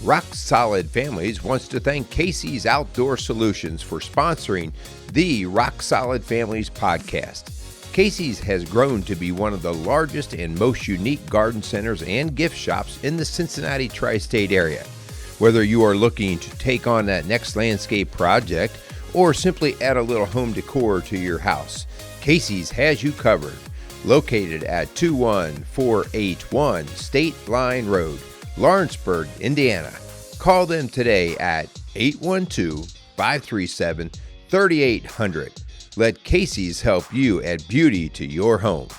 Rock Solid Families wants to thank Casey's Outdoor Solutions for sponsoring the Rock Solid Families podcast. Casey's has grown to be one of the largest and most unique garden centers and gift shops in the Cincinnati tri-state area. Whether you are looking to take on that next landscape project or simply add a little home decor to your house, Casey's has you covered. Located at 21481 State Line Road, Lawrenceburg, Indiana. Call them today at 812-537-3800. Let Casey's help you add beauty to your home.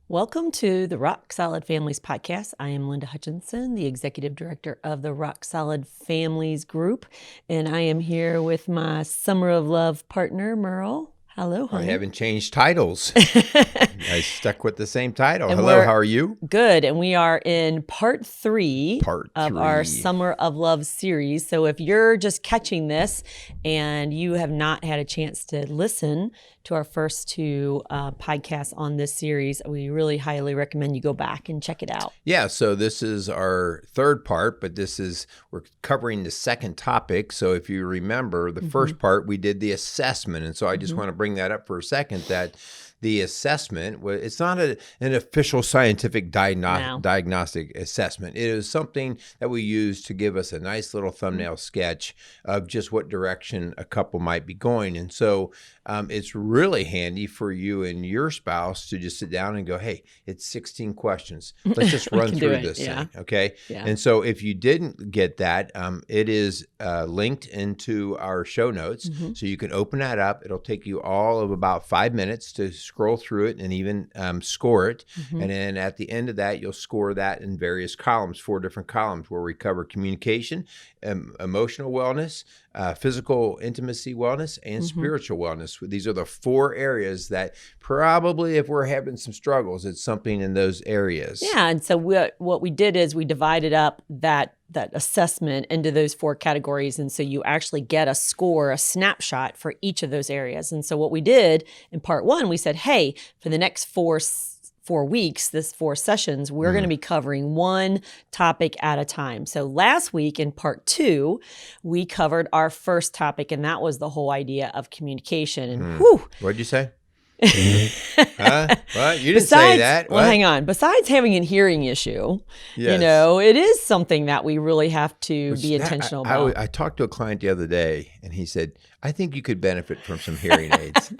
Welcome to the Rock Solid Families podcast. I am Linda Hutchinson, the Executive Director of the Rock Solid Families Group, and I am here with my Summer of Love partner, Merrill. Hello, honey. I haven't changed titles. I stuck with the same title. Hello, how are you? Good, and we are in part three of our Summer of Love series. So if you're just catching this and you have not had a chance to listen to our first two podcasts on this series, we really highly recommend you go back and check it out. Yeah, so this is our third part, but we're covering the second topic. So if you remember, the first part, we did the assessment. And so I just want to bring that up for a second, that the assessment, it's not an official scientific diagnostic assessment. It is something that we use to give us a nice little thumbnail sketch of just what direction a couple might be going. And so it's really handy for you and your spouse to just sit down and go, hey, it's 16 questions. Let's just run through this thing, okay? Yeah. And so if you didn't get that, it is linked into our show notes. So you can open that up. It'll take you all of about 5 minutes to scroll through it and even score it. And then at the end of that, you'll score that in various columns, 4 different columns, where we cover communication, emotional wellness, physical intimacy wellness, and spiritual wellness. These are the 4 areas that probably, if we're having some struggles, it's something in those areas. Yeah, and so what we did is we divided up that assessment into those 4 categories. And so you actually get a score, a snapshot for each of those areas. And so what we did in part 1, we said, hey, for the next 4 weeks, this 4 sessions, we're going to be covering one topic at a time. So last week in part 2, we covered our first topic, and that was the whole idea of communication. And What'd you say? What? You didn't say that. Well, hang on. Besides having a hearing issue, it is something that we really have to be intentional about. I talked to a client the other day, and he said, I think you could benefit from some hearing aids.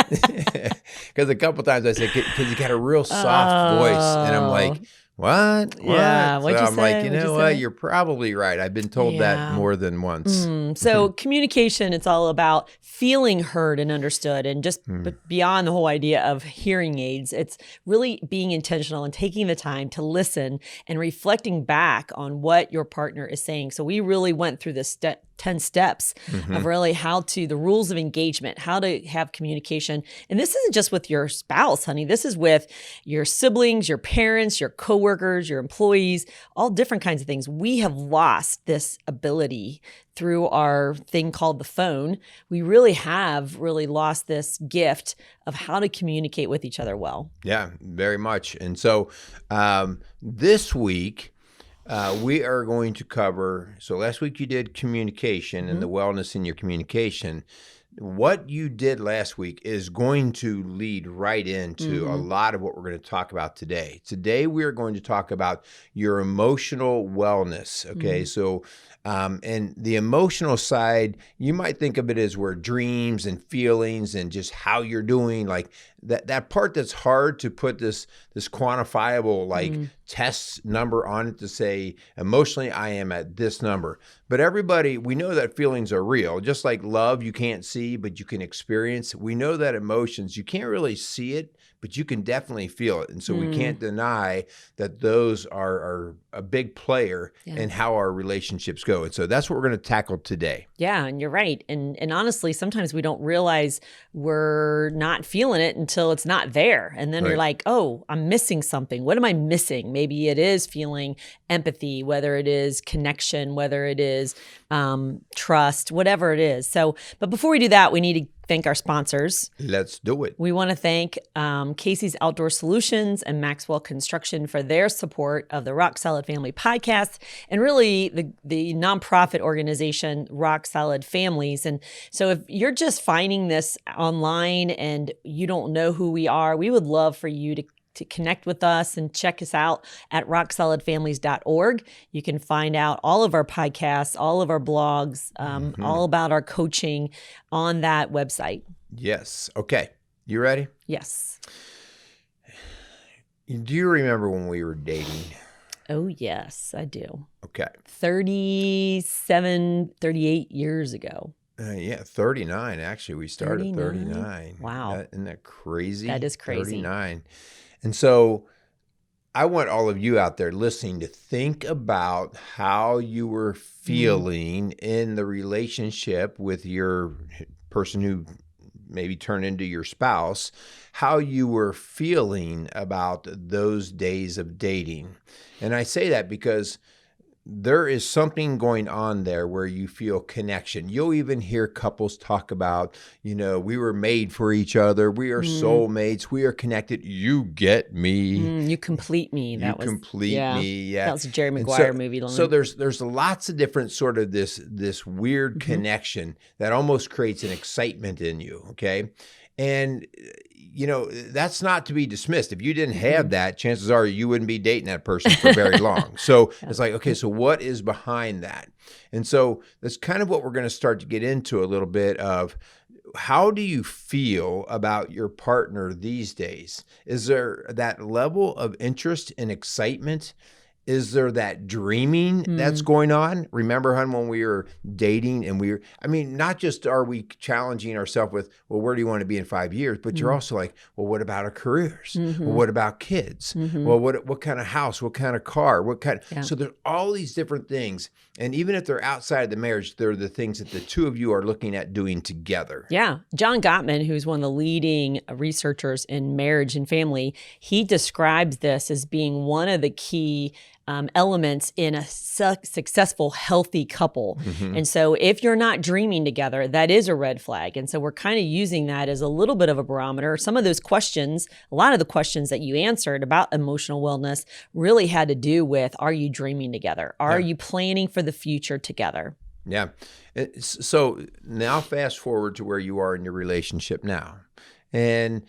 Because a couple times I said, because you got a real soft voice. And I'm like, what? Yeah. So I'm like, you know what? You're probably right. I've been told that more than once. So communication, it's all about feeling heard and understood. And just beyond the whole idea of hearing aids, it's really being intentional and taking the time to listen and reflecting back on what your partner is saying. So we really went through this 10 steps of really the rules of engagement, how to have communication. And this isn't just with your spouse, honey. This is with your siblings, your parents, your coworkers, your employees, all different kinds of things. We have lost this ability through our thing called the phone. We really have lost this gift of how to communicate with each other well. Yeah, very much. And so this week, we are going to cover, so last week you did communication and the wellness in your communication. What you did last week is going to lead right into a lot of what we're going to talk about today. Today, we are going to talk about your emotional wellness. Okay, so and the emotional side, you might think of it as where dreams and feelings and just how you're doing, like that part that's hard to put this quantifiable test number on it to say emotionally I am at this number. But everybody, we know that feelings are real. Just like love, you can't see, but you can experience. We know that emotions, you can't really see it, but you can definitely feel it. And so we can't deny that those are a big player in how our relationships go. And so that's what we're going to tackle today. Yeah, and you're right. And honestly, sometimes we don't realize we're not feeling it until it's not there. And then you're like, oh, I'm missing something. What am I missing? Maybe it is feeling empathy, whether it is connection, whether it is trust, whatever it is. So, but before we do that, we need to thank our sponsors. Let's do it. We want to thank Casey's Outdoor Solutions and Maxwell Construction for their support of the Rock Solid Family podcast, and really the nonprofit organization Rock Solid Families. And so if you're just finding this online and you don't know who we are, we would love for you to connect with us and check us out at rocksolidfamilies.org. You can find out all of our podcasts, all of our blogs, all about our coaching on that website. Yes. Okay. You ready? Yes. Do you remember when we were dating? Oh, yes, I do. Okay. 38 years ago. 39. Actually, we started 39. Wow. Isn't that crazy? That is crazy. 39. And so I want all of you out there listening to think about how you were feeling in the relationship with your person who maybe turned into your spouse, how you were feeling about those days of dating. And I say that because there is something going on there where you feel connection. You'll even hear couples talk about, we were made for each other. We are soulmates. We are connected. You get me. You complete me. That was a Jerry Maguire movie. So there's lots of different sort of this weird connection that almost creates an excitement in you. Okay. And, that's not to be dismissed. If you didn't have that, chances are you wouldn't be dating that person for very long. So it's like, okay, so what is behind that? And so that's kind of what we're going to start to get into a little bit of. How do you feel about your partner these days? Is there that level of interest and excitement? Is there that dreaming that's going on? Remember, hon, when we were dating and not just are we challenging ourselves with, well, where do you want to be in 5 years? But you're also like, well, what about our careers? Well, what about kids? Well, what kind of house? What kind of car? So there's all these different things. And even if they're outside of the marriage, they're the things that the two of you are looking at doing together. Yeah. John Gottman, who's one of the leading researchers in marriage and family, he describes this as being one of the key elements in a successful, healthy couple. And so if you're not dreaming together, that is a red flag. And so we're kind of using that as a little bit of a barometer. Some of those questions, a lot of the questions that you answered about emotional wellness really had to do with, are you dreaming together? Are you planning for the future together? Yeah. So now fast forward to where you are in your relationship now. And,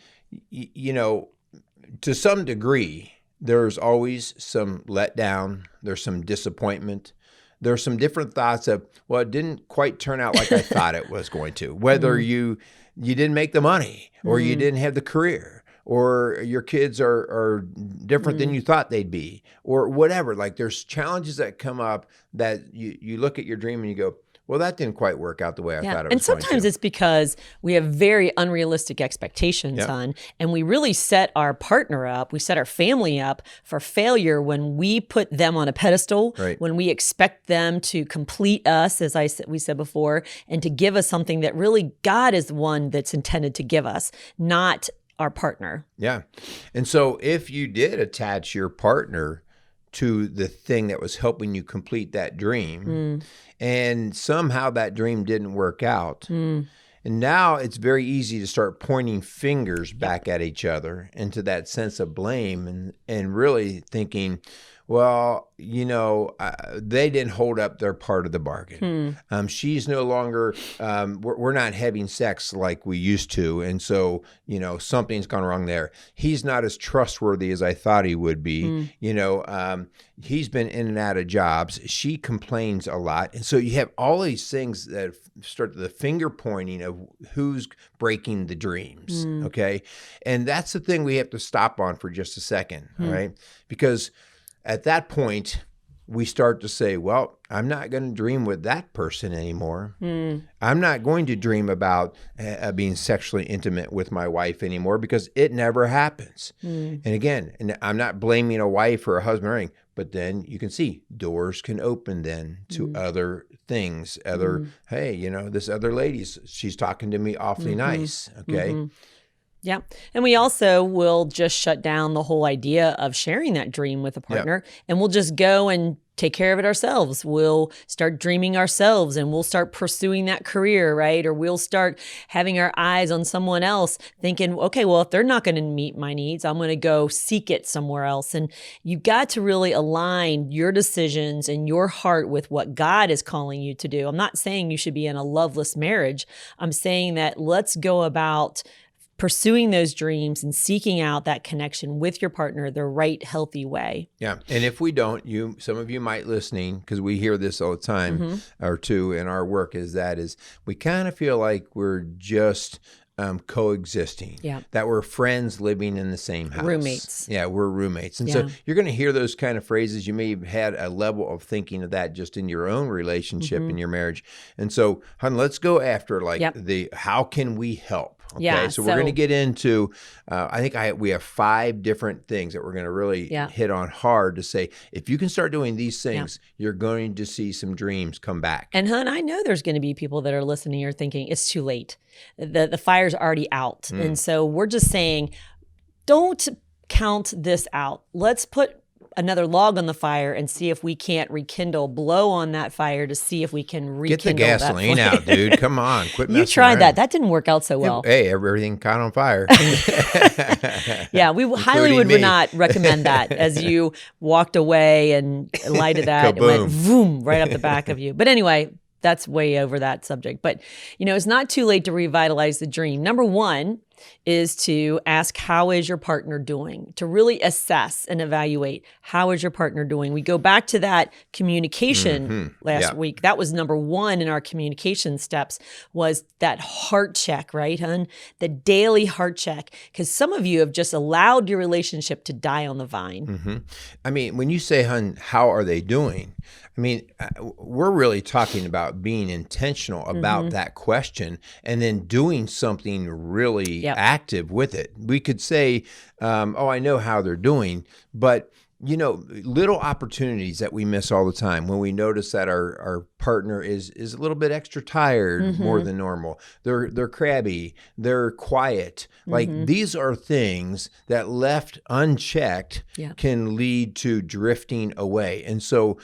to some degree, there's always some letdown. There's some disappointment. There's some different thoughts of, well, it didn't quite turn out like I thought it was going to. Whether you didn't make the money, or you didn't have the career, or your kids are different than you thought they'd be, or whatever. Like there's challenges that come up that you look at your dream and you go, well, that didn't quite work out the way I thought it was going to. And sometimes it's because we have very unrealistic expectations, hon, and we really set our partner up, we set our family up for failure when we put them on a pedestal, when we expect them to complete us, as we said before, and to give us something that really God is the one that's intended to give us, not our partner. Yeah. And so if you did attach your partner to the thing that was helping you complete that dream, and somehow that dream didn't work out, and now it's very easy to start pointing fingers back at each other into that sense of blame and really thinking, well, they didn't hold up their part of the bargain. She's no longer, we're not having sex like we used to. And so, something's gone wrong there. He's not as trustworthy as I thought he would be. He's been in and out of jobs. She complains a lot. And so you have all these things that start the finger pointing of who's breaking the dreams. Okay. And that's the thing we have to stop on for just a second. All right. Because at that point, we start to say, well, I'm not going to dream with that person anymore. I'm not going to dream about being sexually intimate with my wife anymore because it never happens. And again, and I'm not blaming a wife or a husband or anything, but then you can see doors can open then to other things, hey, this other lady, she's talking to me awfully nice, okay? Yeah. And we also will just shut down the whole idea of sharing that dream with a partner, and we'll just go and take care of it ourselves. We'll start dreaming ourselves, and we'll start pursuing that career, right? Or we'll start having our eyes on someone else thinking, okay, well, if they're not going to meet my needs, I'm going to go seek it somewhere else. And you've got to really align your decisions and your heart with what God is calling you to do. I'm not saying you should be in a loveless marriage. I'm saying that let's go about pursuing those dreams and seeking out that connection with your partner the right, healthy way. Yeah. And if we don't, some of you might listening, because we hear this all the time or two in our work, is we kind of feel like we're just coexisting, that we're friends living in the same house. Roommates. Yeah, we're roommates. And so you're going to hear those kind of phrases. You may have had a level of thinking of that just in your own relationship, in your marriage. And so, hon, let's go after how can we help? Okay, so we're going to get into, I think we have 5 different things that we're going to really hit on hard to say, if you can start doing these things, you're going to see some dreams come back. And hon, I know there's going to be people that are listening or thinking, it's too late. The fire's already out. And so we're just saying, don't count this out. Let's put another log on the fire and see if we can't rekindle, blow on that fire to see if we can rekindle. Get the gasoline out, dude. Come on, quit messing You tried around. that. That didn't work out so well. Hey, everything caught on fire. Yeah, we highly would not recommend that as you walked away and lighted that. It went boom right up the back of you. But anyway, that's way over that subject. But, it's not too late to revitalize the dream. Number 1 is to ask, how is your partner doing? To really assess and evaluate, how is your partner doing? We go back to that communication last week. That was number 1 in our communication steps, was that heart check, right, hon? The daily heart check. Because some of you have just allowed your relationship to die on the vine. I mean, when you say, hon, how are they doing? I mean, we're really talking about being intentional about that question and then doing something really active with it. We could say, I know how they're doing, but little opportunities that we miss all the time when we notice that our partner is a little bit extra tired more than normal. They're crabby. They're quiet. Like these are things that left unchecked can lead to drifting away. And so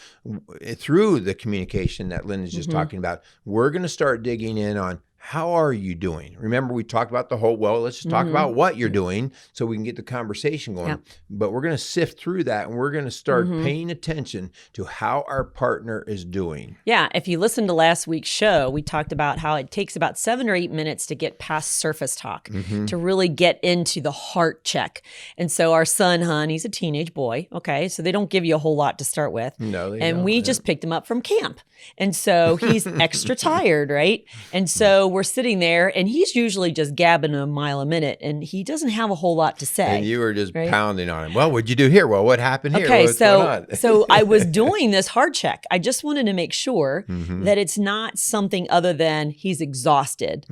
through the communication that Lynn is just talking about, we're going to start digging in on, how are you doing? Remember, we talked about let's just talk about what you're doing so we can get the conversation going. But we're going to sift through that, and we're going to start paying attention to how our partner is doing. Yeah, if you listened to last week's show, we talked about how it takes about 7 or 8 minutes to get past surface talk, to really get into the heart check. And so our son, hon, he's a teenage boy, okay? So they don't give you a whole lot to start with. No, they don't. And we just picked him up from camp. And so he's extra tired, right? And so we're sitting there, and he's usually just gabbing a mile a minute, and he doesn't have a whole lot to say. And you were just pounding on him. Well, what'd you do here? Well, what happened here? Okay, What's going on? So I was doing this heart check. I just wanted to make sure that it's not something other than he's exhausted.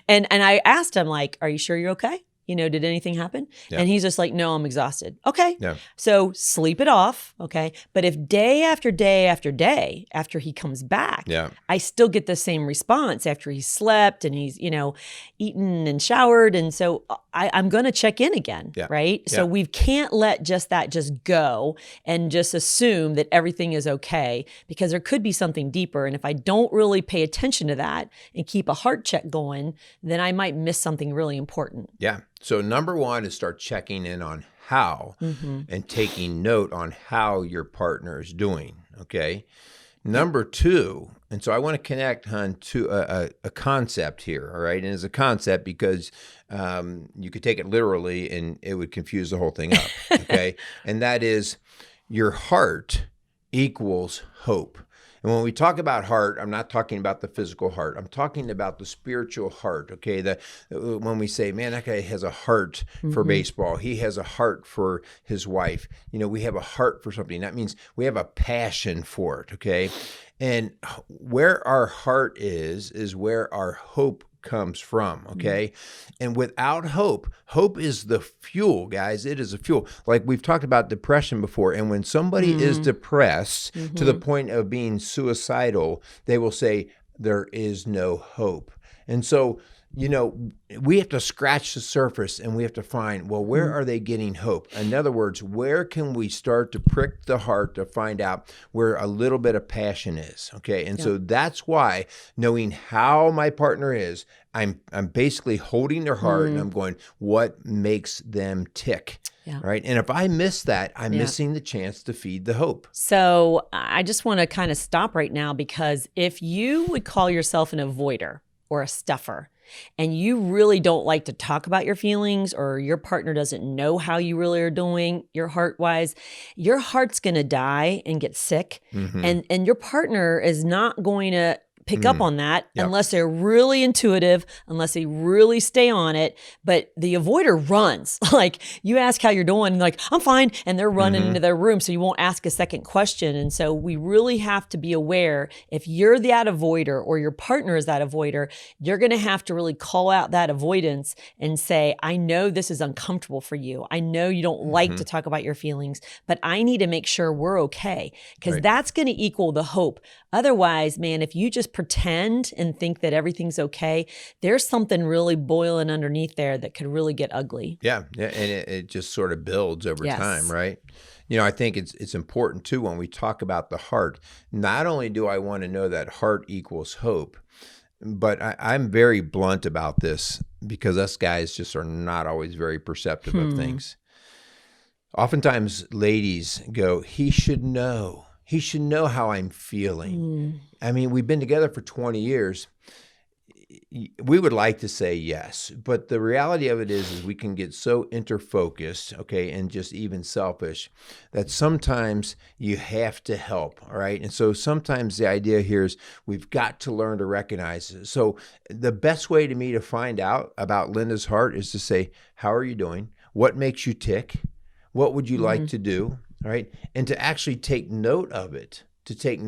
And I asked him, like, are you sure you're okay? Did anything happen? Yeah. And he's just like, no, I'm exhausted. Okay. Yeah. So sleep it off. Okay. But if day after day after day, after he comes back, I still get the same response after he's slept and he's, eaten and showered. And so I'm going to check in again. Yeah. Right. Yeah. So we can't let that just go and just assume that everything is okay, because there could be something deeper. And if I don't really pay attention to that and keep a heart check going, then I might miss something really important. Yeah. So number 1 is start checking in on how and taking note on how your partner is doing, okay? Number 2, and so I want to connect, hon, to a concept here, all right? And it's a concept because you could take it literally and it would confuse the whole thing up, okay? And that is, your heart equals hope. And when we talk about heart, I'm not talking about the physical heart. I'm talking about the spiritual heart, okay? When we say, man, that guy has a heart for baseball. He has a heart for his wife. We have a heart for something. That means we have a passion for it, okay? And where our heart is where our hope comes from, okay? And without hope is the fuel, guys. It is a fuel. Like we've talked about depression before, and when somebody is depressed to the point of being suicidal, they will say, there is no hope. And so we have to scratch the surface and we have to find, well, where are they getting hope? In other words, where can we start to prick the heart to find out where a little bit of passion is? Okay. And so that's why knowing how my partner is, I'm basically holding their heart and I'm going, what makes them tick? Yeah. Right. And if I miss that, I'm missing the chance to feed the hope. So I just want to kind of stop right now, because if you would call yourself an avoider or a stuffer, and you really don't like to talk about your feelings, or your partner doesn't know how you really are doing, your heart's going to die and get sick. And your partner is not going to pick up on that unless they're really intuitive, unless they really stay on it. But the avoider runs. Like, you ask how you're doing, and like, I'm fine. And they're running into their room, so you won't ask a second question. And so we really have to be aware, if you're that avoider or your partner is that avoider, you're going to have to really call out that avoidance and say, I know this is uncomfortable for you. I know you don't like to talk about your feelings, but I need to make sure we're okay, because that's going to equal the hope. Otherwise, man, if you just pretend and think that everything's okay, there's something really boiling underneath there that could really get ugly. Yeah. And it just sort of builds over time, right? I think it's important too, when we talk about the heart, not only do I want to know that heart equals hope, but I'm very blunt about this, because us guys just are not always very perceptive of things. Oftentimes ladies go, he should know how I'm feeling. I mean, we've been together for 20 years. We would like to say yes, but the reality of it is we can get so interfocused, okay, and just even selfish, that sometimes you have to help, all right? And so sometimes the idea here is we've got to learn to recognize it. So the best way to me to find out about Linda's heart is to say, how are you doing? What makes you tick? What would you like to do? All right. And to actually take note of it, to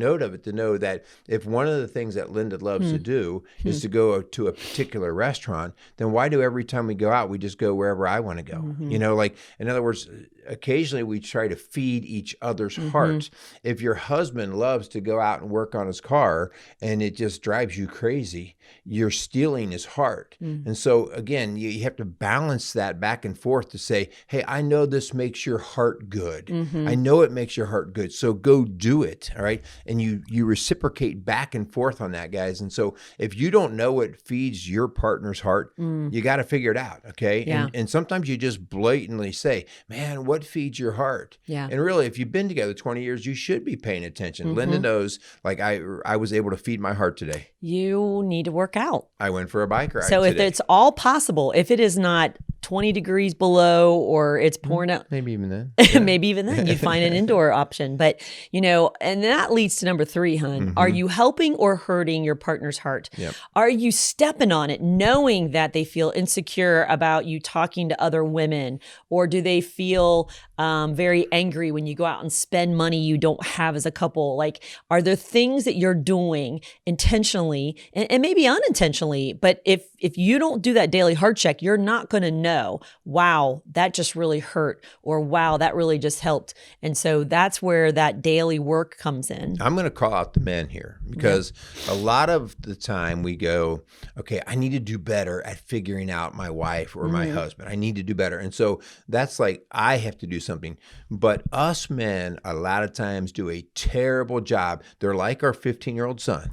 know that if one of the things that Linda loves to do is to go to a particular restaurant, then why do every time we go out, we just go wherever I want to go? Like, in other words, occasionally we try to feed each other's hearts. If your husband loves to go out and work on his car and it just drives you crazy, you're stealing his heart. And so again, you have to balance that back and forth to say, hey, I know this makes your heart good. I know it makes your heart good. So go do it. All right. And you reciprocate back and forth on that, guys. And so if you don't know what feeds your partner's heart, you got to figure it out. Okay. Yeah. And sometimes you just blatantly say, man, what feeds your heart? Yeah. And really, if you've been together 20 years, you should be paying attention. Linda knows, like, I was able to feed my heart today. You need to work out. I went for a bike ride So today. If it's all possible, if it is not 20 degrees below or it's pouring out. Maybe even then. Yeah. Maybe even then you'd find an indoor option. But, and that leads to number 3, hon. Are you helping or hurting your partner's heart? Yep. Are you stepping on it, knowing that they feel insecure about you talking to other women? Or do they feel very angry when you go out and spend money you don't have as a couple? Like, are there things that you're doing intentionally and maybe unintentionally? But if you don't do that daily heart check, you're not going to know, wow, that just really hurt, or wow, that really just helped. And so that's where that daily work comes in. I'm going to call out the men here, because a lot of the time we go, okay, I need to do better at figuring out my wife or my husband. I need to do better. And so that's like, I have to do something. But us men, a lot of times, do a terrible job. They're like our 15-year-old son.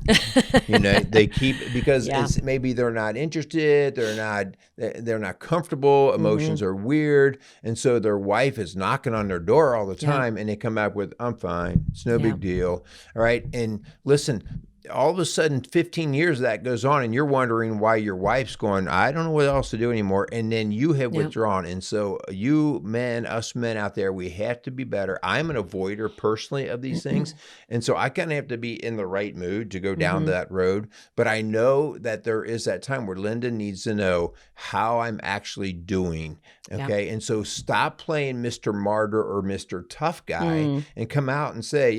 They keep, because it's, maybe they're not interested. They're not comfortable. Emotions are weird. And so their wife is knocking on their door all the time, and they come back with, I'm fine. It's no big deal. All right. And listen, all of a sudden 15 years of that goes on, and you're wondering why your wife's going, I don't know what else to do anymore. And then you have withdrawn. And so you men, us men out there, we have to be better. I'm an avoider personally of these things. And so I kind of have to be in the right mood to go down that road. But I know that there is that time where Linda needs to know how I'm actually doing. Okay. And so stop playing Mr. Martyr or Mr. Tough Guy and come out and say,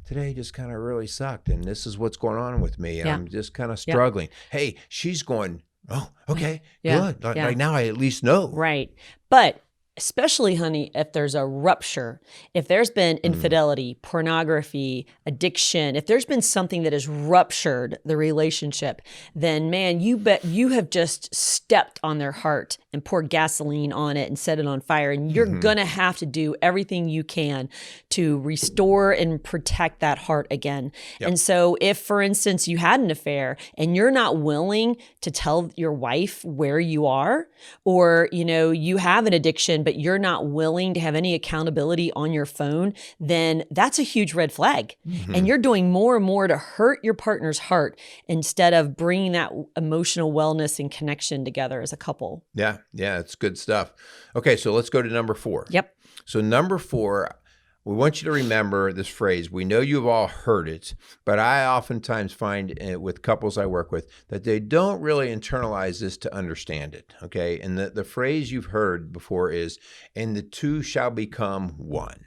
today just kind of really sucked. And this is what's going on with me. And I'm just kind of struggling. Hey, she's going, oh, okay, good. Like now I at least know. Right. But especially, honey, if there's a rupture, if there's been infidelity, pornography, addiction, if there's been something that has ruptured the relationship, then man, you bet you have just stepped on their heart and poured gasoline on it and set it on fire. And you're going to have to do everything you can to restore and protect that heart again. Yep. And so if, for instance, you had an affair and you're not willing to tell your wife where you are, or, you have an addiction, but you're not willing to have any accountability on your phone, then that's a huge red flag. And you're doing more and more to hurt your partner's heart instead of bringing that emotional wellness and connection together as a couple. Yeah, it's good stuff. Okay, so let's go to number 4. Yep. So number 4, we want you to remember this phrase. We know you've all heard it, but I oftentimes find with couples I work with that they don't really internalize this to understand it, okay? And the phrase you've heard before is, and the two shall become one.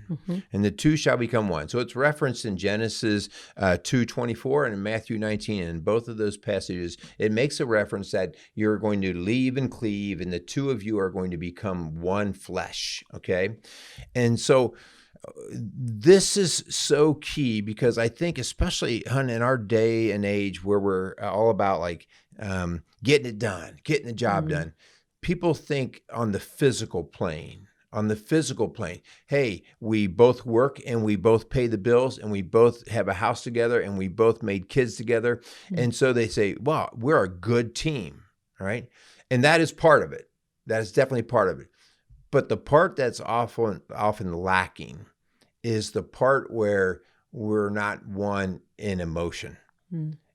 And the two shall become one. So it's referenced in Genesis 2:24 and in Matthew 19. And in both of those passages, it makes a reference that you're going to leave and cleave, and the two of you are going to become one flesh, okay? And so this is so key because I think, especially in our day and age where we're all about like getting it done, getting the job done, people think on the physical plane. Hey, we both work and we both pay the bills and we both have a house together and we both made kids together. And so they say, wow, we're a good team, right? And that is part of it. That is definitely part of it. But the part that's often lacking is the part where we're not one in emotion.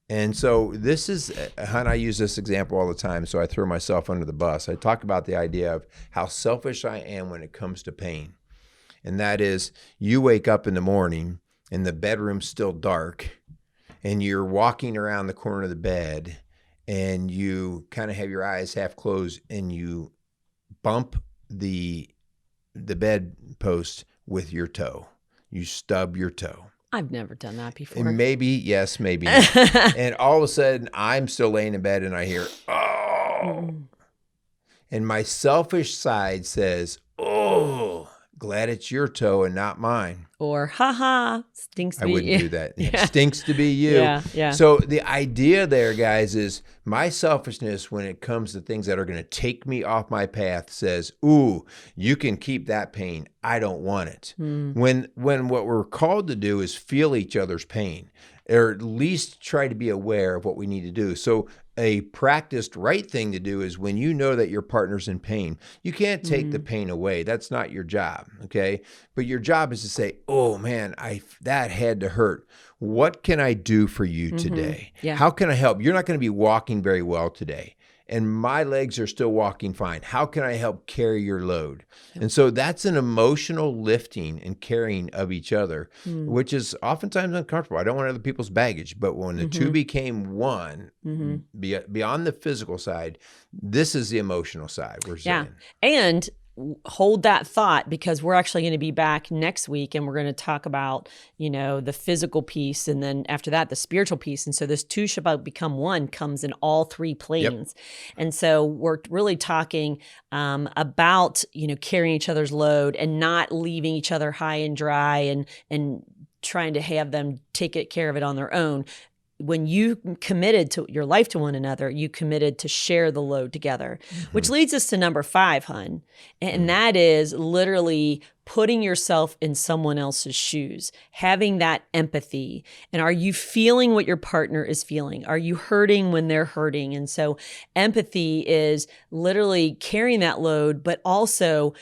And so this is, I use this example all the time, so I throw myself under the bus. I talk about the idea of how selfish I am when it comes to pain. And that is, you wake up in the morning and the bedroom's still dark and you're walking around the corner of the bed and you kind of have your eyes half closed and you bump the bedpost with your toe. You stub your toe. I've never done that before. And maybe, yes, maybe not. And all of a sudden, I'm still laying in bed and I hear, oh. And my selfish side says, oh, glad it's your toe and not mine. Or, haha, stinks to be you. I wouldn't do that. Yeah. It stinks to be you. Yeah. So the idea there, guys, is my selfishness when it comes to things that are going to take me off my path says, ooh, you can keep that pain. I don't want it. When what we're called to do is feel each other's pain, or at least try to be aware of what we need to do. So a practiced right thing to do is when you know that your partner's in pain, you can't take the pain away. That's not your job, okay? But your job is to say, oh man, that had to hurt. What can I do for you today? Yeah. How can I help? You're not going to be walking very well today, and my legs are still walking fine. How can I help carry your load? And so that's an emotional lifting and carrying of each other, which is oftentimes uncomfortable. I don't want other people's baggage, but when the two became one, beyond the physical side, this is the emotional side we're saying. And hold that thought, because we're actually going to be back next week and we're going to talk about, the physical piece, and then after that, the spiritual piece. And so this two shall become one comes in all three planes. And so we're really talking about, carrying each other's load and not leaving each other high and dry and trying to have them take care of it on their own. When you committed to your life to one another, you committed to share the load together, which leads us to number 5, hun. And that is literally putting yourself in someone else's shoes, having that empathy. And are you feeling what your partner is feeling? Are you hurting when they're hurting? And so empathy is literally carrying that load, but also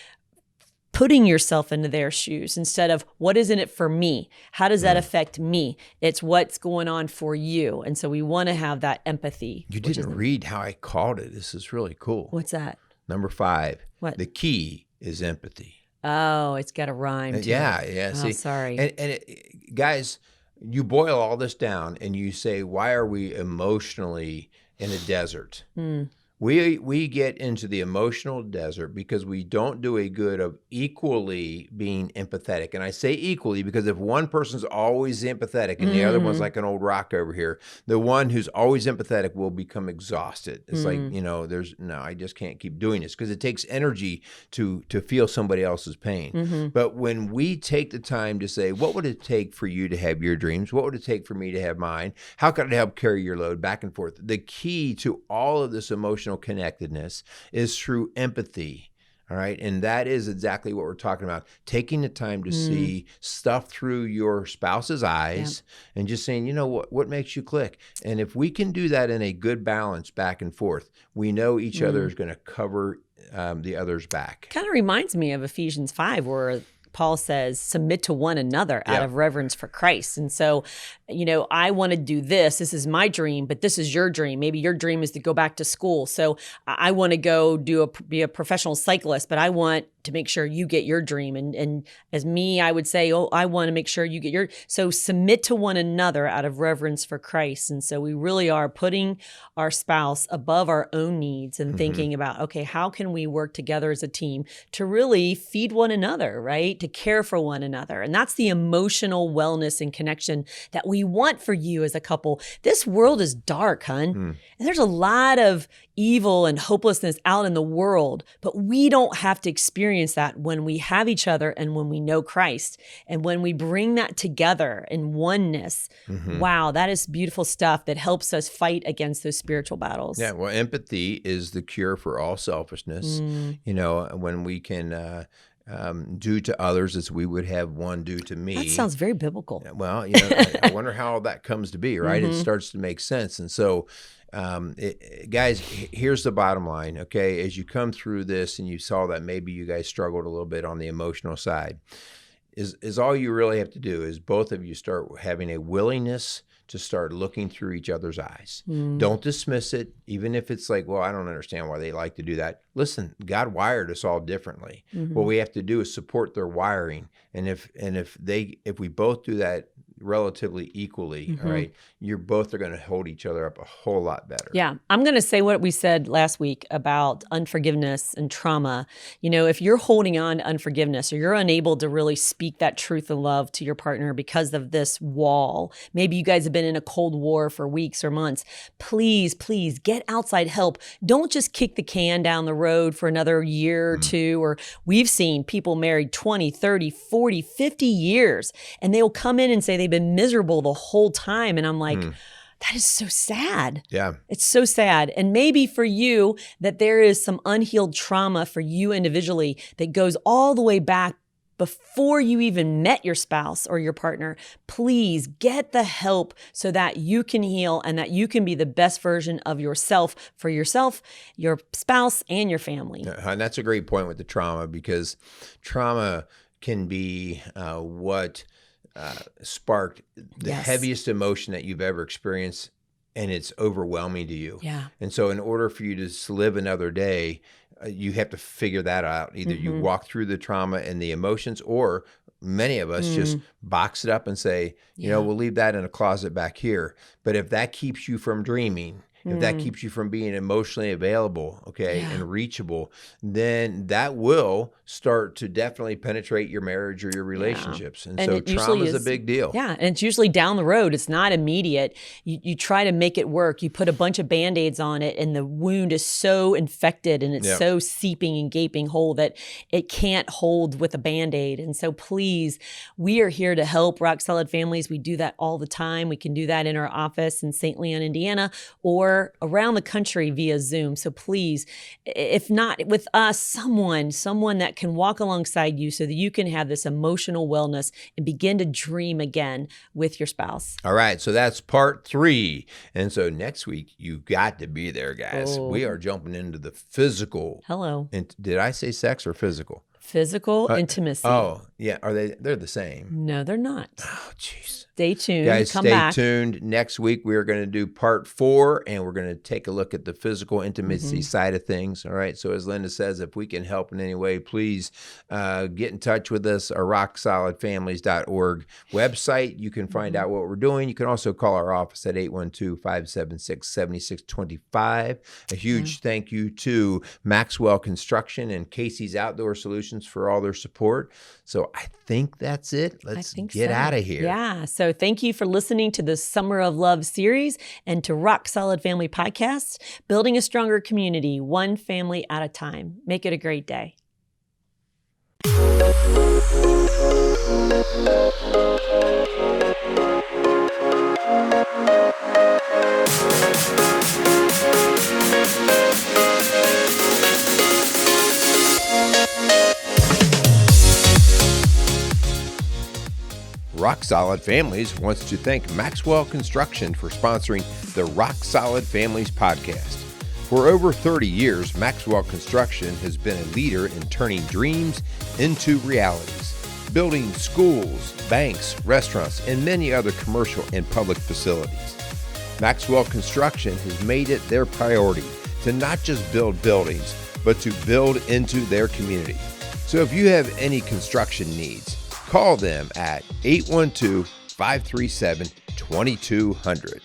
putting yourself into their shoes instead of what is in it for me? How does that affect me? It's what's going on for you. And so we want to have that empathy. You didn't read how I called it. This is really cool. What's that? Number 5. What? The key is empathy. Oh, it's got a rhyme. Yeah. Oh, sorry. And guys, you boil all this down and you say, why are we emotionally in a desert? We get into the emotional desert because we don't do a good of equally being empathetic. And I say equally because if one person's always empathetic and the other one's like an old rock over here, the one who's always empathetic will become exhausted. It's like, I just can't keep doing this because it takes energy to feel somebody else's pain. But when we take the time to say, what would it take for you to have your dreams? What would it take for me to have mine? How can I help carry your load back and forth? The key to all of this emotional connectedness is through empathy. All right. And that is exactly what we're talking about. Taking the time to see stuff through your spouse's eyes and just saying, what makes you click? And if we can do that in a good balance back and forth, we know each other is going to cover the other's back. Kind of reminds me of Ephesians 5, where Paul says, submit to one another out of reverence for Christ. And so, I want to do this. This is my dream, but this is your dream. Maybe your dream is to go back to school. So I want to go be a professional cyclist, but I want to make sure you get your dream. And as me, I would say, I want to make sure you get so submit to one another out of reverence for Christ. And so we really are putting our spouse above our own needs and thinking about, okay, how can we work together as a team to really feed one another, right? To care for one another. And that's the emotional wellness and connection that we want for you as a couple. This world is dark, hun. And there's a lot of evil and hopelessness out in the world, but we don't have to experience that when we have each other and when we know Christ. And when we bring that together in oneness, wow, that is beautiful stuff that helps us fight against those spiritual battles. Yeah, well, empathy is the cure for all selfishness. When we can do to others as we would have one do to me. That sounds very biblical. Well, I wonder how that comes to be, right? It starts to make sense. And so, guys, here's the bottom line, okay? As you come through this and you saw that maybe you guys struggled a little bit on the emotional side, is all you really have to do is both of you start having a willingness to start looking through each other's eyes. Don't dismiss it, even if it's like, well, I don't understand why they like to do that. Listen, God wired us all differently. What we have to do is support their wiring. And if we both do that relatively equally, all right, you're both are going to hold each other up a whole lot better. Yeah. I'm going to say what we said last week about unforgiveness and trauma. If you're holding on to unforgiveness or you're unable to really speak that truth and love to your partner because of this wall, maybe you guys have been in a cold war for weeks or months, please get outside help. Don't just kick the can down the road for another year or two. Or we've seen people married 20, 30, 40, 50 years, and they'll come in and say they've been miserable the whole time. And I'm like, that is so sad. Yeah. It's so sad. And maybe for you that there is some unhealed trauma for you individually that goes all the way back before you even met your spouse or your partner. Please get the help so that you can heal and that you can be the best version of yourself for yourself, your spouse, and your family. And that's a great point with the trauma, because trauma can be what sparked the heaviest emotion that you've ever experienced, and it's overwhelming to you. Yeah. And so in order for you to live another day, you have to figure that out. Either you walk through the trauma and the emotions, or many of us just box it up and say, we'll leave that in a closet back here. But if that keeps you from dreaming, if that keeps you from being emotionally available, and reachable, then that will start to definitely penetrate your marriage or your relationships. And so trauma is a big deal. Yeah, and it's usually down the road. It's not immediate. You try to make it work. You put a bunch of Band-Aids on it, and the wound is so infected and it's so seeping and gaping whole that it can't hold with a Band-Aid. And so please, we are here to help Rock Solid families. We do that all the time. We can do that in our office in St. Leon, Indiana, or around the country via Zoom. So please, if not with us, someone that can walk alongside you so that you can have this emotional wellness and begin to dream again with your spouse. All right. So that's part 3. And so next week, you got to be there, guys. We are jumping into the physical. Hello. And did I say sex or physical? Physical intimacy. Oh, yeah. They're the same. No, they're not. Oh, jeez. Stay tuned. Guys, Come stay back. tuned. Next week, we are going to do part 4, and we're going to take a look at the physical intimacy side of things. All right. So as Linda says, if we can help in any way, please get in touch with us. Our rocksolidfamilies.org website. You can find out what we're doing. You can also call our office at 812-576-7625. A huge thank you to Maxwell Construction and Casey's Outdoor Solutions for all their support. So I think that's it. Let's get out of here. Yeah. So thank you for listening to the Summer of Love series and to Rock Solid Family Podcast, building a stronger community, one family at a time. Make it a great day. Rock Solid Families wants to thank Maxwell Construction for sponsoring the Rock Solid Families podcast. For over 30 years, Maxwell Construction has been a leader in turning dreams into realities, building schools, banks, restaurants, and many other commercial and public facilities. Maxwell Construction has made it their priority to not just build buildings, but to build into their community. So if you have any construction needs, call them at 812-537-2200.